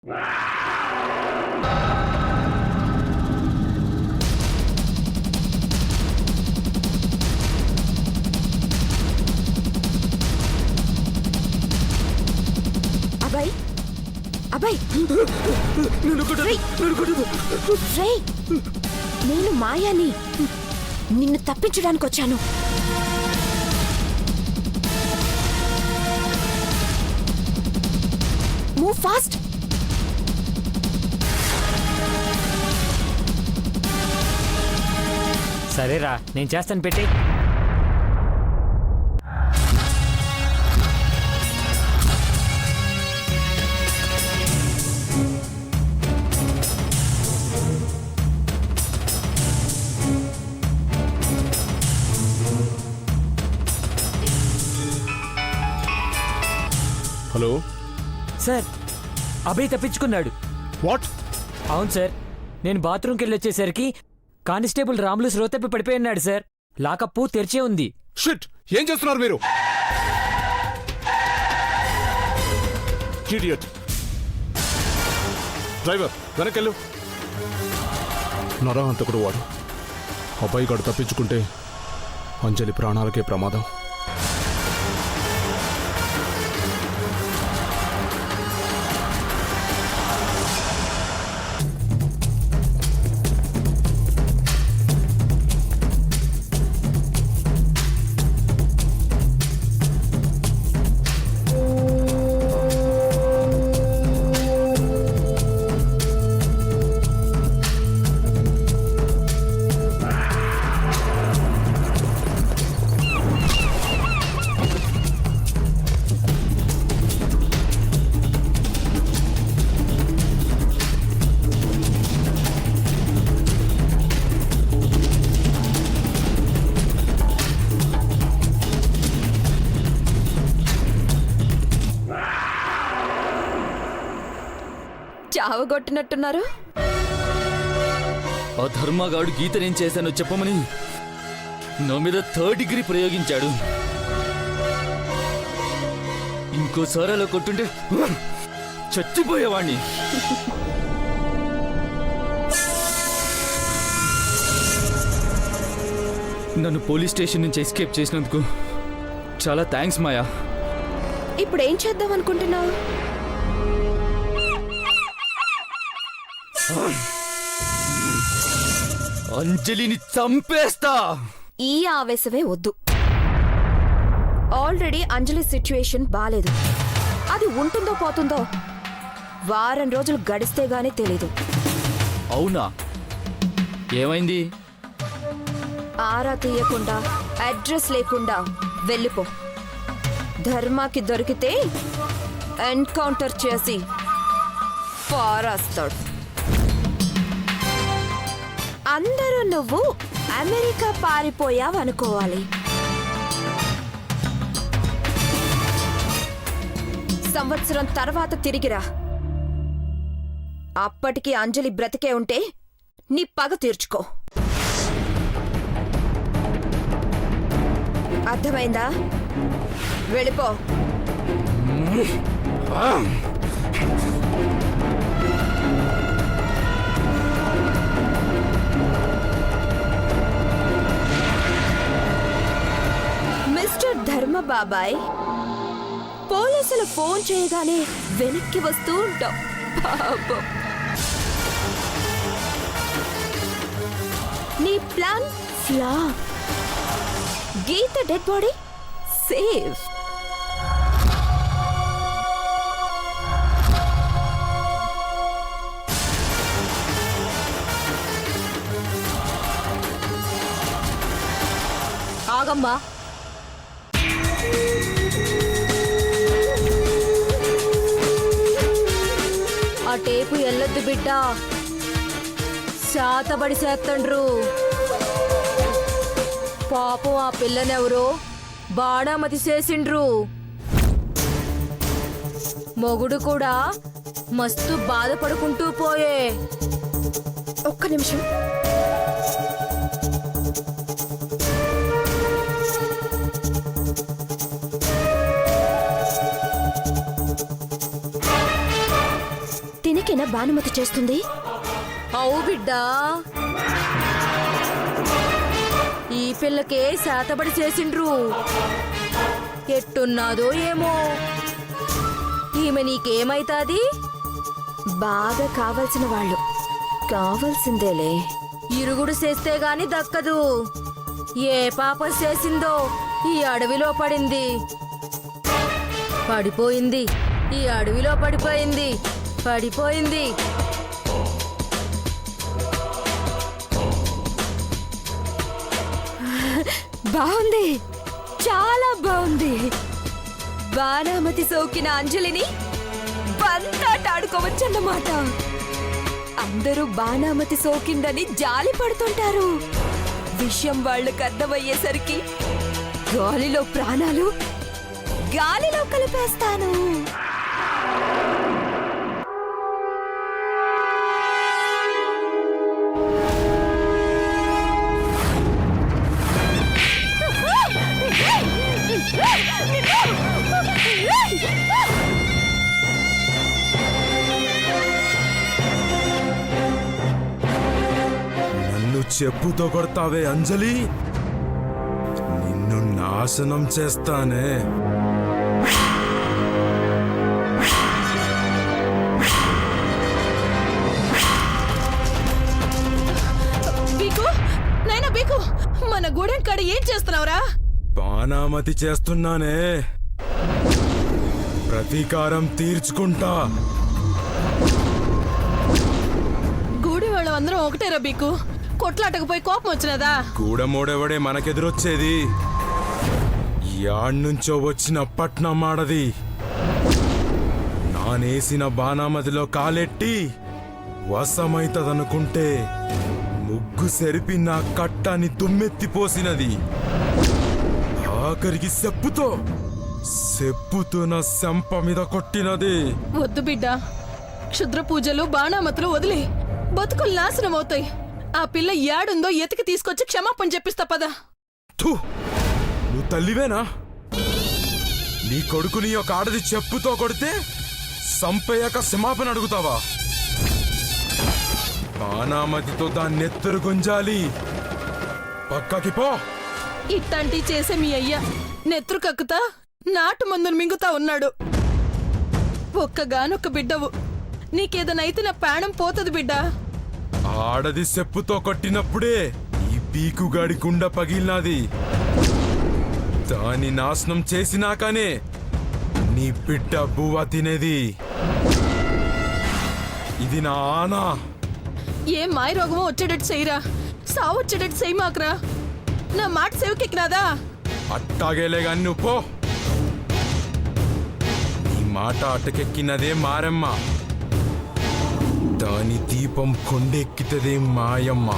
అబ్బాయి అబ్బాయి, నేను మాయాని, నిన్ను తప్పించడానికి వచ్చాను. Move fast. సరేరా, నేను చేస్తాను, పెట్టి. హలో సార్, అభయ్ తప్పించుకున్నాడు. వాట్? అవును సార్, నేను బాత్రూమ్కి వెళ్ళి వచ్చేసరికి కానిస్టేబుల్ రాములు శ్రోతప్పి పడిపోయి ఉన్నాడు సార్. లాకప్పు తెరిచే ఉంది. షిట్! ఏం చేస్తున్నారు మీరు? ఇడియట్! డ్రైవర్ వెనకెళ్ళు. నరహంతకుడు వాడు. అబ్బాయి గాడు తప్పించుకుంటే అంజలి ప్రాణాలకే ప్రమాదం. చావగొట్టినట్టున్నారు. ఆ ధర్మగాడు గీత నేను చేశానో చెప్పమని నా మీద 3rd డిగ్రీ ప్రయోగించాడు. ఇంకోసారి అలా కొట్టుంటే చచ్చిపోయేవాణ్ణి. నన్ను పోలీస్ స్టేషన్ నుంచి ఎస్కేప్ చేసినందుకు చాలా థ్యాంక్స్ మాయా. ఇప్పుడు ఏం చేద్దాం అనుకుంటున్నావు? అంజలిని చంపేస్తా. ఈ ఆవేశమే వద్దు. ఆల్రెడీ అంజలి సిచ్యుయేషన్ బాలేదు. అది ఉంటుందో పోతుందో వారం రోజులు గడిస్తే గానీ తెలీదు. అవునా? ఏమైంది? ఆరా తీయకుండా, అడ్రస్ లేకుండా వెళ్ళిపో. ధర్మాకి దొరికితే ఎన్కౌంటర్ చేసి పారేస్తాడు. అందరూ నువ్వు అమెరికా పారిపోయావనుకోవాలి. సంవత్సరం తర్వాత తిరిగిరా. అప్పటికి అంజలి బ్రతికే ఉంటే నీ పగ తీర్చుకో. అర్థమైందా? వెళ్ళిపో. మిస్టర్ ధర్మ బాబాయ్, పోలీసులు ఫోన్ చేయగానే వెనక్కి వస్తూ ఉంటావు. పాపం. నీ ప్లాన్ ఫ్లాప్. గీత డెడ్ బాడీ సేఫ్. ఆగమ్మా. ఆ టేపు ఎల్లొద్దు బిడ్డ, శాతబడి చేస్తండ్రు. పాపం ఆ పిల్లనెవరో బాణామతి చేసిండ్రు. మొగుడు కూడా మస్తు బాధపడుకుంటూ పోయే. ఒక్క నిమిషం. తినే నీకేనా భానుమతి చేస్తుంది? అవు బిడ్డా, ఈ పిల్లకే శాతబడి చేసిండ్రు. ఎట్టున్నాదో ఏమో. ఈమె నీకేమైతాది? బాగా కావలసిన వాళ్ళు. కావలసిందేలే. ఇరుగుడు చేస్తే గాని దక్కదు. ఏ పాప చేసిందో ఈ అడవిలో పడింది. పడిపోయింది, ఈ అడవిలో పడిపోయింది. పడిపోయింది. బాగుంది, చాలా బాగుంది. బాణామతి సోకిన అంజలిని బంతాట ఆడుకోవచ్చన్నమాట. అందరూ బాణామతి సోకిందని జాలి పడుతుంటారు. విషయం వాళ్ళకి అర్థమయ్యేసరికి గాలిలో ప్రాణాలు గాలిలో కలిపేస్తాను. నన్ను చెప్పుతో కొడతావే అంజలి, నిన్ను నాశనం చేస్తానే. బీకు, నైనా బీకు, మన గూడెం కాడ ఏం చేస్తున్నావురా? బాణామతి చేస్తున్నానే. ప్రతీకారం తీర్చుకుంటా. గూడెం వాళ్ళం అందరం ఒకటేరా బీకు. కొట్లాటకు పోయి కోపం వచ్చినదా? గూడమోడెవడే మనకెదురొచ్చేది? యాడ్నుంచో వచ్చిన పట్నం ఆడది. నానేసిన బాణామతిలో కాలెట్టి వశమైతదనుకుంటే ముగ్గు సెరిపి నా కట్టాన్ని దుమ్మెత్తిపోసినది. ఆఖరికి సెప్పుతో నా శంప మీద కొట్టినది. వద్దు బిడ్డ, క్షుద్ర పూజలు బాణామతులు వదిలి బతుకులు నాశనం అవుతాయి. ఆ పిల్ల యాడుందో ఎతికి తీసుకొచ్చి క్షమాపణ చెప్పిస్తా పద. థు, నువ్వు తల్లివేనా? నీ కొడుకుని ఒక ఆడది చెప్పుతో కొడితే సంపయ్యాక క్షమాపణ అడుగుతావా? బాణామతితో దాన్ని నెత్తరు గుంజాలి. పక్కకి పో. ఇట్టాంటి చేసే మీ అయ్య నెత్రు కక్కుతా నాటు మందును మింగుతా ఉన్నాడు. ఒక్కగానొక్క బిడ్డవు, నీకేదనైతే నా ప్రాణం పోతది బిడ్డా. ఆడది చెప్పుతో కొట్టినప్పుడే ఈ పీకుగాడి గుండె పగిలినది. దాన్ని నాశనం చేసినాకనే నీ బిడ్డ బువ్వ తినేది. ఇది నా ఆనా. ఏం మాయ రోగమో వచ్చేటట్టు చెయ్యరా, సావు వచ్చేటట్టు చెయ్యి మాకురా. నా మాట సెవికెక్కినాదా? అట్టాగేలే గాని నువ్వు పో. నీ మాట అటకెక్కినదే మారమ్మ, దాని దీపం కొండెక్కితదే మాయమ్మ.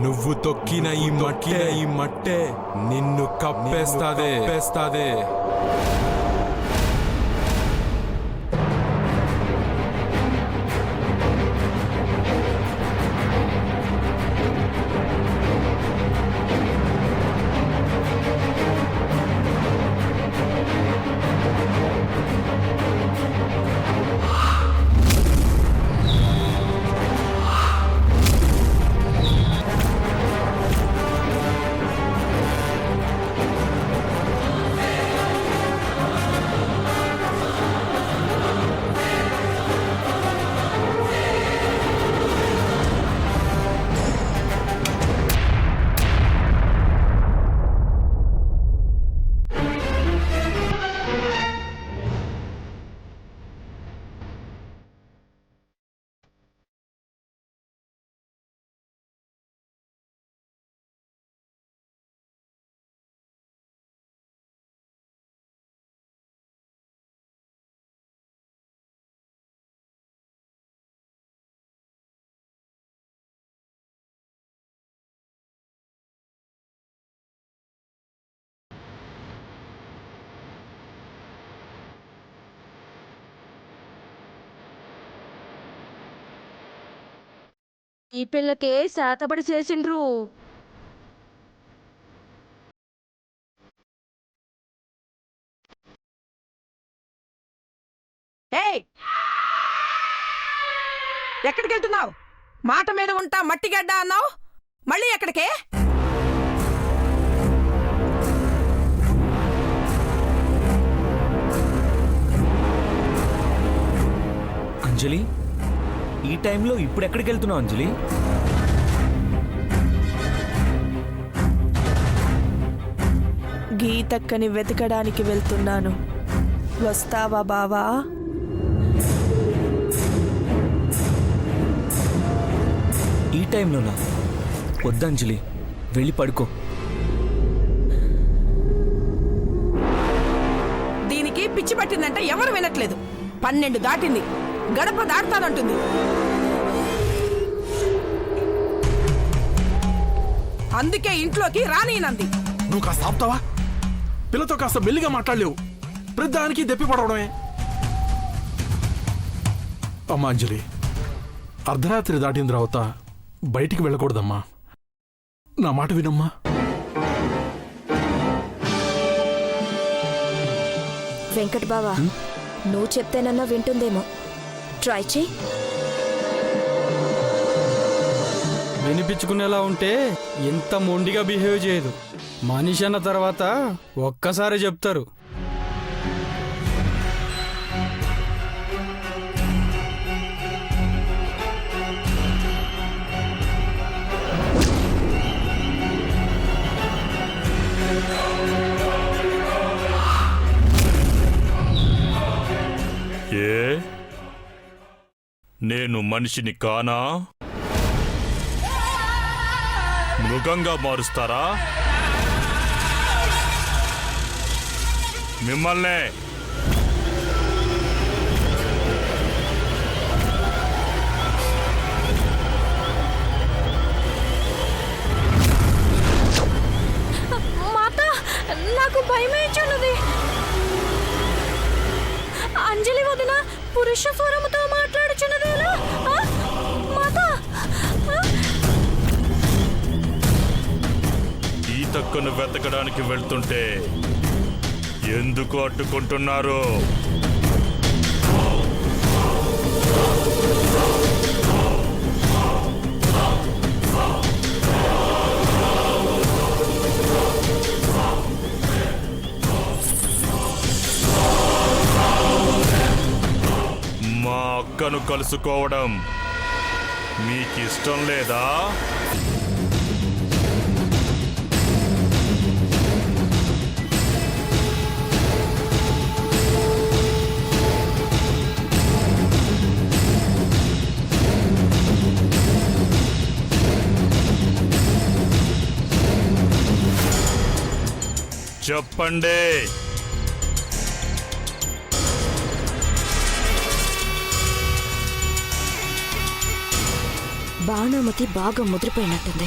నువ్వు తొక్కిన ఈ మట్టే నిన్ను కప్పేస్తాదే. ఈ పిల్లకే శాతపడి చేసిండ్రు. ఏయ్, ఎక్కడికి వెళ్తున్నావు? మాట మీద ఉంటా మట్టిగడ్డ అన్నావు, మళ్ళీ ఎక్కడికే? అంజలి, ఈ టైంలో ఇప్పుడు ఎక్కడికి వెళ్తున్నావు అంజలి? గీతక్కని వెతకడానికి వెళ్తున్నాను. వస్తావా బావా? ఈ టైంలోనా? వద్దంజలి, వెళ్ళి పడుకో. దీనికి పిచ్చి పట్టిందంటే ఎవరు వినట్లేదు. 12 దాటింది, గడప దాటుతానంటుంది. అందుకే ఇంట్లోకి రానినంది. నువ్వు కాస్త ఆపుతావా? పిల్లతో కాస్త మెల్లిగా మాట్లాడలేవు, ప్రతిదానికి దెప్పిపడవడమే. అమ్మా అంజలి, అర్ధరాత్రి దాటిన తర్వాత బయటికి వెళ్ళకూడదమ్మా. నా మాట వినమ్మా. వెంకట్ బావా, నువ్వు చెప్తేనన్నా వింటుందేమో, ట్రై చెయ్యి. వినిపించుకునేలా ఉంటే ఎంత మొండిగా బిహేవ్ చేయదు. మనిషి అన్న తర్వాత ఒక్కసారి చెప్తారు. నేను మనిషిని కానా? మృగంగా మారుస్తారా మిమ్మల్నే? మాత, నాకు భయమేచున్నది. అంజలి వదిన పురుష స్వరముతో మాట్లాడుచున్నది ఎలా? మాత, ఈ తక్కువను వెతకడానికి వెళ్తుంటే ఎందుకు అడ్డుకుంటున్నారు? మా అక్కను కలుసుకోవడం మీకిష్టం లేదా? చెప్పండి. బాణామతి బాగా ముదిరిపోయినట్టుంది.